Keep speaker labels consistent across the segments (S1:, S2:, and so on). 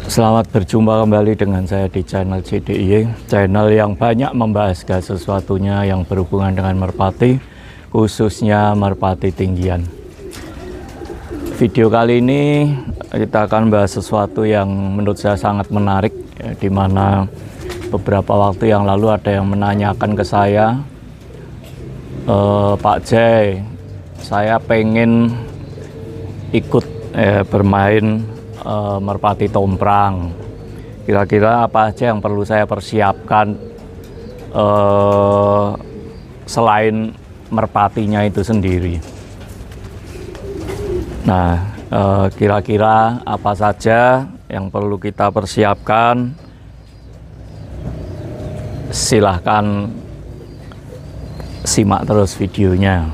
S1: Selamat berjumpa kembali dengan saya di channel JDIY, channel yang banyak membahas segala sesuatunya yang berhubungan dengan merpati, khususnya merpati tinggian. Video kali ini kita akan bahas sesuatu yang menurut saya sangat menarik, ya, di mana beberapa waktu yang lalu ada yang menanyakan ke saya, Pak Jay, saya pengen ikut bermain merpati tomprang. Kira-kira apa aja yang perlu saya persiapkan selain merpatinya itu sendiri. Nah, kira-kira apa saja yang perlu kita persiapkan? Silahkan simak terus videonya.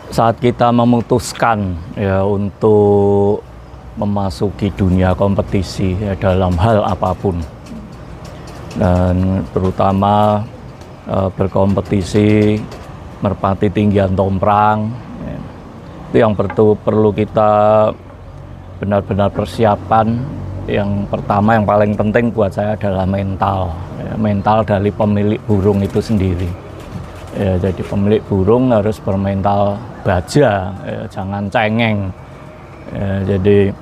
S1: Saat kita memutuskan ya untuk memasuki dunia kompetisi ya, dalam hal apapun, dan terutama berkompetisi merpati tinggian tomprang, ya, itu yang perlu kita benar-benar persiapkan. Yang pertama, yang paling penting buat saya adalah mental, ya, mental dari pemilik burung itu sendiri. Ya, jadi pemilik burung harus bermental baja, ya, jangan cengeng. Ya, jadi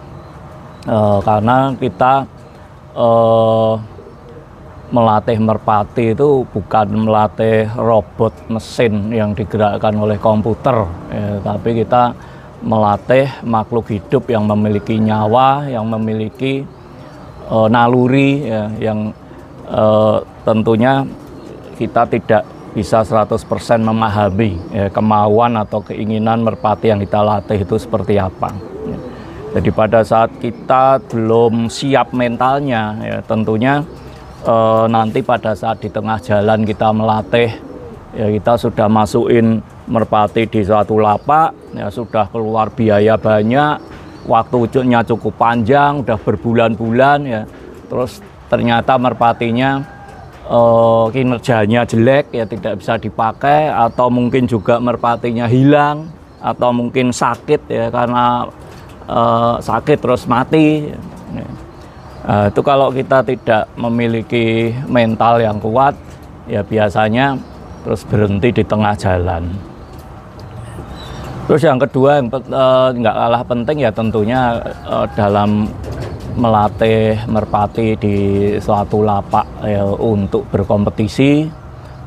S1: karena kita melatih merpati itu bukan melatih robot mesin yang digerakkan oleh komputer, ya, tapi kita melatih makhluk hidup yang memiliki nyawa, yang memiliki naluri, ya, yang tentunya kita tidak bisa 100% memahami ya, kemauan atau keinginan merpati yang kita latih itu seperti apa. Ya. Jadi pada saat kita belum siap mentalnya, ya, tentunya nanti pada saat di tengah jalan kita melatih, ya, kita sudah masukin merpati di suatu lapak, ya, sudah keluar biaya banyak, waktunya cukup panjang, udah berbulan-bulan, ya, terus ternyata merpatinya kinerjanya jelek, ya, tidak bisa dipakai, atau mungkin juga merpatinya hilang, atau mungkin sakit, ya, karena sakit terus mati. Itu kalau kita tidak memiliki mental yang kuat, ya biasanya terus berhenti di tengah jalan. Terus yang kedua, yang nggak kalah penting, ya tentunya dalam melatih merpati di suatu lapak, ya, untuk berkompetisi,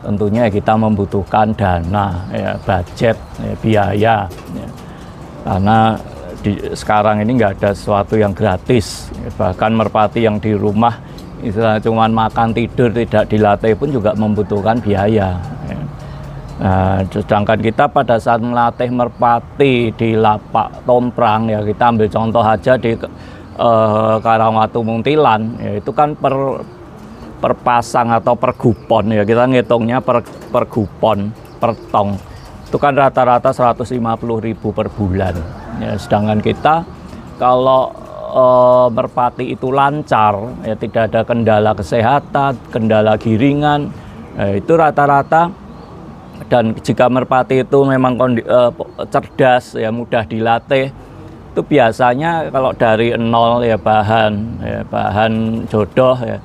S1: tentunya kita membutuhkan dana, ya, budget, ya, biaya, ya. Karena sekarang ini nggak ada sesuatu yang gratis, ya, bahkan merpati yang di rumah istilah cuman makan tidur tidak dilatih pun juga membutuhkan biaya, ya. Nah, sedangkan kita pada saat melatih merpati di lapak tomprang, ya, kita ambil contoh aja di Karangwatu Muntilan, ya, itu kan per pasang atau per gupon, ya, kita ngitungnya per gupon, per tong, itu kan rata-rata 150.000 per bulan, ya. Sedangkan kita kalau merpati itu lancar, ya, tidak ada kendala kesehatan, kendala giringan, ya, itu rata-rata, dan jika merpati itu memang cerdas, ya, mudah dilatih, itu biasanya kalau dari nol, ya, bahan jodoh, ya,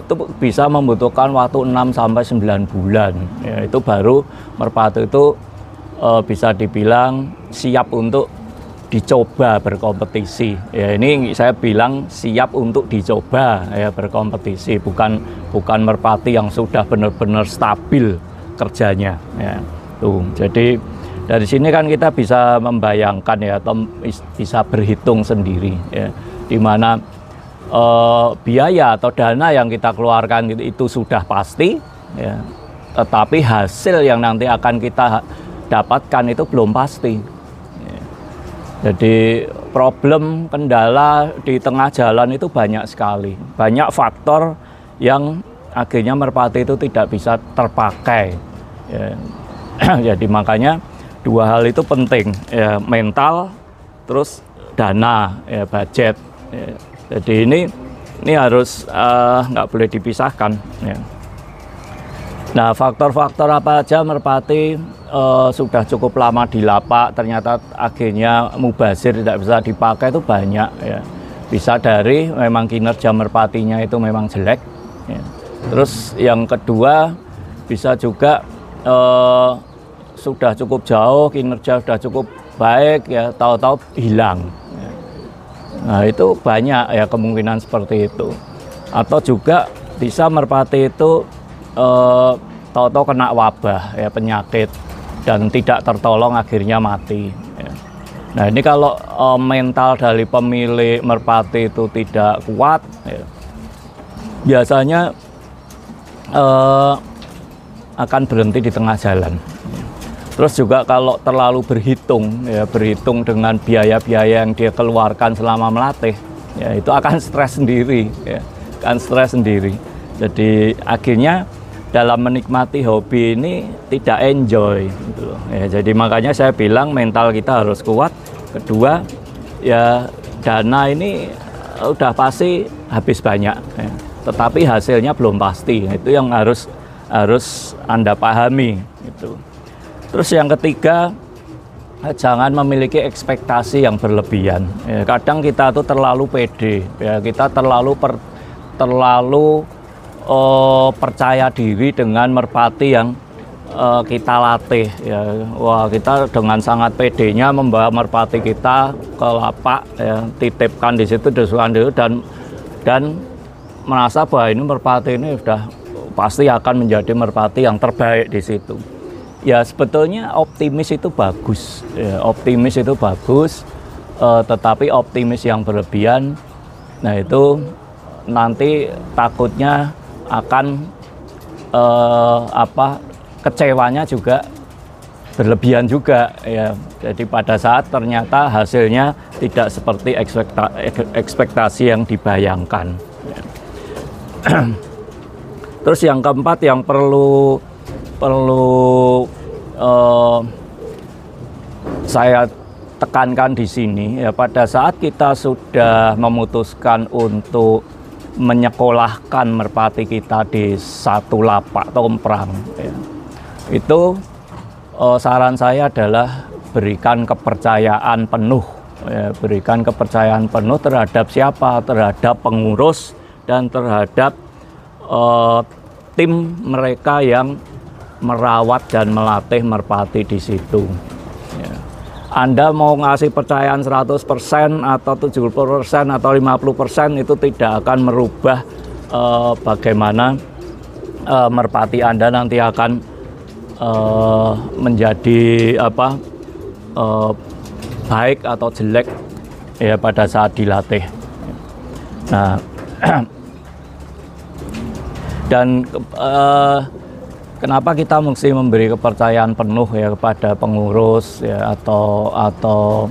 S1: itu bisa membutuhkan waktu 6-9 bulan, ya, itu baru merpati itu bisa dibilang siap untuk dicoba berkompetisi, ya. Ini saya bilang siap untuk dicoba, ya, berkompetisi, bukan merpati yang sudah benar-benar stabil kerjanya, ya. Tuh, jadi dari sini kan kita bisa membayangkan, ya, atau bisa berhitung sendiri, ya, di mana biaya atau dana yang kita keluarkan itu sudah pasti, ya, tetapi hasil yang nanti akan kita dapatkan itu belum pasti, ya. Jadi problem, kendala di tengah jalan itu banyak sekali, banyak faktor yang akhirnya merpati itu tidak bisa terpakai, ya. Jadi makanya dua hal itu penting, ya, mental, terus dana, ya, budget, ya. Jadi ini ini harus nggak boleh dipisahkan ya. Nah, faktor-faktor apa aja merpati sudah cukup lama di lapak ternyata akhirnya mubazir tidak bisa dipakai itu banyak ya. Bisa dari memang kinerja merpatinya itu memang jelek ya. Terus yang kedua bisa juga sudah cukup jauh, kinerja sudah cukup baik ya, tahu-tahu hilang ya. Nah, itu banyak ya kemungkinan seperti itu. Atau juga bisa merpati itu tahu-tahu kena wabah ya, penyakit dan tidak tertolong akhirnya mati ya. Nah, ini kalau mental dari pemilik merpati itu tidak kuat ya, biasanya akan berhenti di tengah jalan. Terus juga kalau terlalu berhitung dengan biaya-biaya yang dia keluarkan selama melatih ya, itu akan stres sendiri ya, akan stres sendiri. Jadi akhirnya dalam menikmati hobi ini tidak enjoy gitu loh. Ya, jadi makanya saya bilang mental kita harus kuat. Kedua ya, dana ini udah pasti habis banyak ya, tetapi hasilnya belum pasti. Itu yang harus Anda pahami gitu. Terus yang ketiga, jangan memiliki ekspektasi yang berlebihan ya, kadang kita tuh terlalu pede ya, kita terlalu percaya diri dengan merpati yang kita latih ya. Wah, kita dengan sangat pedenya membawa merpati kita ke lapak ya, titipkan di situ dan merasa bahwa ini merpati ini sudah pasti akan menjadi merpati yang terbaik di situ. Ya, sebetulnya optimis itu bagus ya, optimis itu bagus, tetapi optimis yang berlebihan, nah itu nanti takutnya akan kecewanya juga berlebihan juga ya. Jadi pada saat ternyata hasilnya tidak seperti ekspektasi yang dibayangkan ya. Terus yang keempat yang perlu saya tekankan di sini ya, pada saat kita sudah memutuskan untuk menyekolahkan merpati kita di satu lapak tomprang ya, itu saran saya adalah berikan kepercayaan penuh ya, berikan kepercayaan penuh terhadap siapa? Terhadap pengurus dan terhadap tim mereka yang merawat dan melatih merpati di situ ya. Anda mau ngasih percayaan 100% atau 70% atau 50% itu tidak akan merubah bagaimana merpati Anda nanti akan menjadi baik atau jelek ya pada saat dilatih. Nah, dan kenapa kita mesti memberi kepercayaan penuh ya kepada pengurus ya atau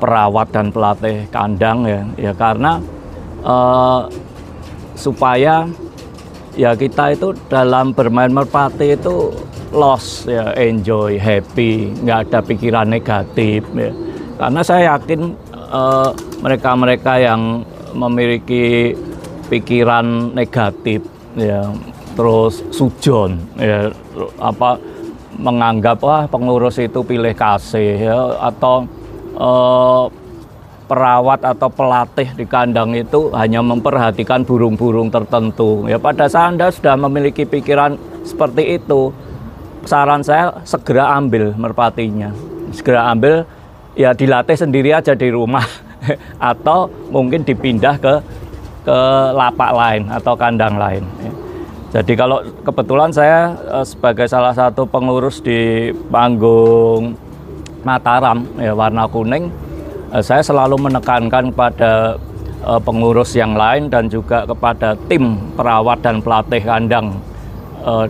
S1: perawat dan pelatih kandang ya karena supaya ya kita itu dalam bermain merpati itu loss ya, enjoy, happy, nggak ada pikiran negatif ya. Karena saya yakin mereka-mereka yang memiliki pikiran negatif ya, terus sujon ya, menganggap wah pengurus itu pilih kasih ya, atau perawat atau pelatih di kandang itu hanya memperhatikan burung-burung tertentu ya. Pada saat Anda sudah memiliki pikiran seperti itu, saran saya segera ambil merpatinya, segera ambil ya, dilatih sendiri aja di rumah atau mungkin dipindah ke lapak lain atau kandang lain ya. Jadi kalau kebetulan saya sebagai salah satu pengurus di Panggung Mataram ya, warna kuning, saya selalu menekankan kepada pengurus yang lain dan juga kepada tim perawat dan pelatih kandang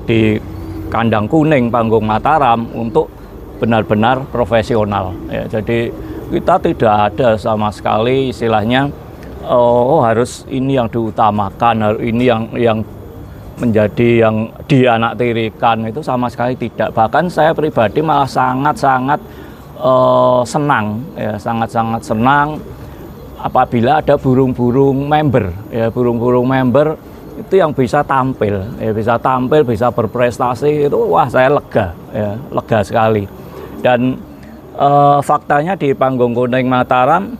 S1: di kandang kuning Panggung Mataram untuk benar-benar profesional ya. Jadi kita tidak ada sama sekali istilahnya harus ini yang diutamakan, ini yang menjadi yang dianaktirikan, itu sama sekali tidak. Bahkan saya pribadi malah sangat-sangat senang ya, sangat-sangat senang apabila ada burung-burung member, ya burung-burung member itu yang bisa tampil, bisa berprestasi, itu wah saya lega, ya lega sekali. Dan faktanya di Panggung Kuning Mataram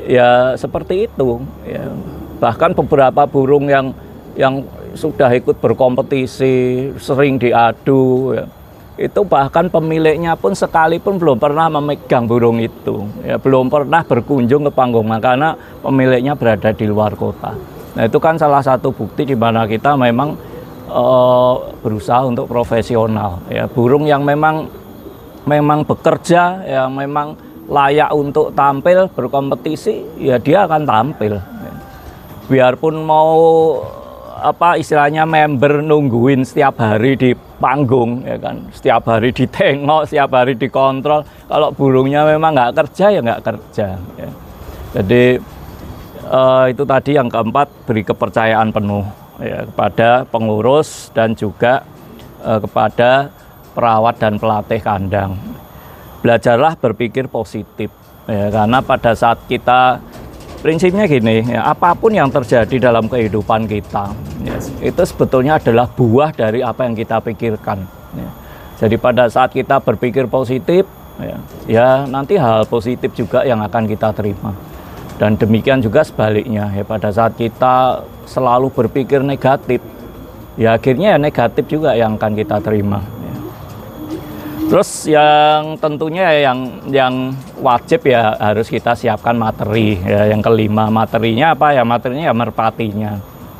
S1: ya seperti itu, ya. Bahkan beberapa burung yang sudah ikut berkompetisi, sering diadu, ya, itu bahkan pemiliknya pun sekalipun belum pernah memegang burung itu, ya, belum pernah berkunjung ke panggung karena pemiliknya berada di luar kota. Nah itu kan salah satu bukti di mana kita memang berusaha untuk profesional, ya, burung yang memang bekerja, ya memang layak untuk tampil berkompetisi, ya dia akan tampil, ya. Biarpun mau apa istilahnya member nungguin setiap hari di panggung, ya kan, setiap hari ditengok, setiap hari dikontrol, kalau burungnya memang nggak kerja ya nggak kerja, ya. Jadi itu tadi yang keempat, beri kepercayaan penuh, ya, kepada pengurus dan juga kepada perawat dan pelatih kandang. Belajarlah berpikir positif, ya, karena pada saat kita prinsipnya gini, ya, apapun yang terjadi dalam kehidupan kita, ya, itu sebetulnya adalah buah dari apa yang kita pikirkan, ya. Jadi pada saat kita berpikir positif, ya nanti hal positif juga yang akan kita terima. Dan demikian juga sebaliknya, ya pada saat kita selalu berpikir negatif, ya akhirnya ya negatif juga yang akan kita terima, ya. Terus yang tentunya yang wajib ya harus kita siapkan materi, ya. Yang kelima, materinya apa ya? Materinya ya merpatinya,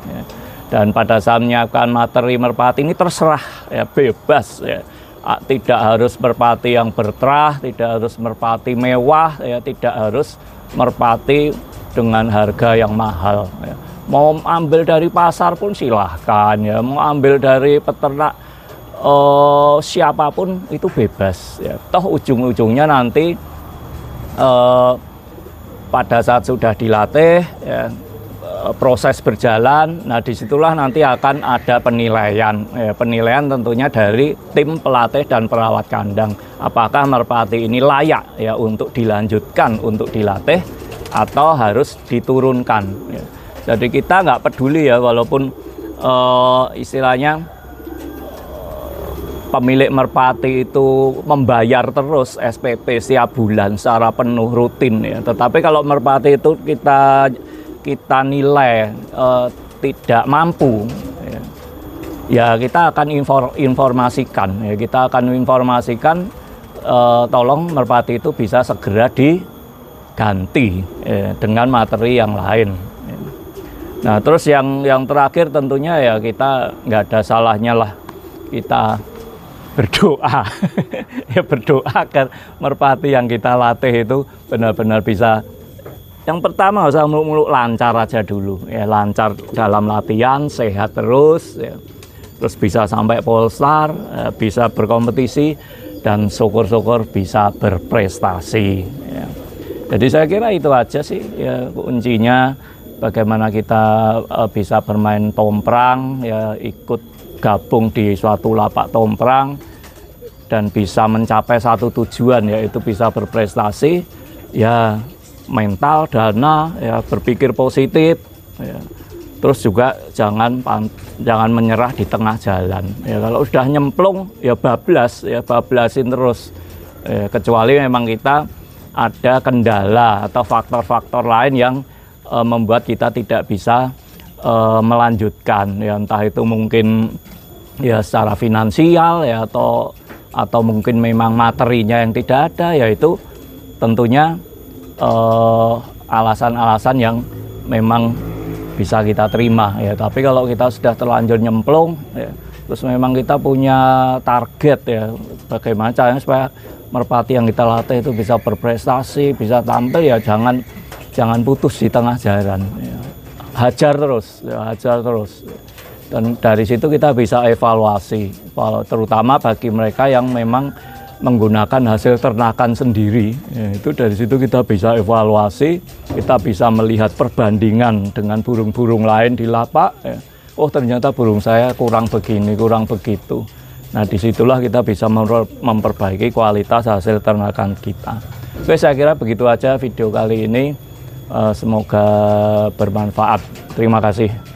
S1: ya. Dan pada saat menyiapkan materi merpati ini terserah, ya bebas, ya. Tidak harus merpati yang berterah, tidak harus merpati mewah, ya tidak harus merpati dengan harga yang mahal, ya. Mau ambil dari pasar pun silahkan, ya. Mau ambil dari peternak siapapun itu bebas, ya. Toh ujung-ujungnya nanti pada saat sudah dilatih, ya, proses berjalan, nah disitulah nanti akan ada penilaian, ya, penilaian tentunya dari tim pelatih dan perawat kandang, apakah merpati ini layak, ya, untuk dilanjutkan untuk dilatih atau harus diturunkan, ya. Jadi kita nggak peduli, ya, walaupun istilahnya pemilik merpati itu membayar terus SPP setiap bulan secara penuh rutin, ya. Tetapi kalau merpati itu kita nilai tidak mampu, ya kita akan informasikan, ya kita akan informasikan tolong merpati itu bisa segera diganti, ya, dengan materi yang lain, ya. Nah terus yang terakhir tentunya ya kita nggak ada salahnya lah kita berdoa, ya berdoa agar merpati yang kita latih itu benar-benar bisa. Yang pertama harus muluk-muluk lancar aja dulu, ya lancar dalam latihan, sehat terus, ya. Terus bisa sampai polstar, ya, bisa berkompetisi dan syukur-syukur bisa berprestasi, ya. Jadi saya kira itu aja sih, ya kuncinya bagaimana kita bisa bermain tomprang, ya ikut gabung di suatu lapak tomprang dan bisa mencapai satu tujuan, yaitu bisa berprestasi, ya mental, dana, ya berpikir positif, ya. Terus juga jangan menyerah di tengah jalan, ya kalau sudah nyemplung ya bablasin terus, ya, kecuali memang kita ada kendala atau faktor-faktor lain yang membuat kita tidak bisa melanjutkan, ya entah itu mungkin ya secara finansial, ya atau mungkin memang materinya yang tidak ada, yaitu tentunya alasan-alasan yang memang bisa kita terima, ya. Tapi kalau kita sudah terlanjur nyemplung, ya, terus memang kita punya target, ya bagaimana caranya supaya merpati yang kita latih itu bisa berprestasi, bisa tampil, ya jangan putus di tengah jalan, ya. Hajar terus, ya, hajar terus. Dan dari situ kita bisa evaluasi, terutama bagi mereka yang memang menggunakan hasil ternakan sendiri, ya, itu dari situ kita bisa evaluasi, kita bisa melihat perbandingan dengan burung-burung lain di lapak, ya. Oh ternyata burung saya kurang begini, kurang begitu. Nah disitulah kita bisa memperbaiki kualitas hasil ternakan kita. Oke, saya kira begitu aja video kali ini. Semoga bermanfaat. Terima kasih.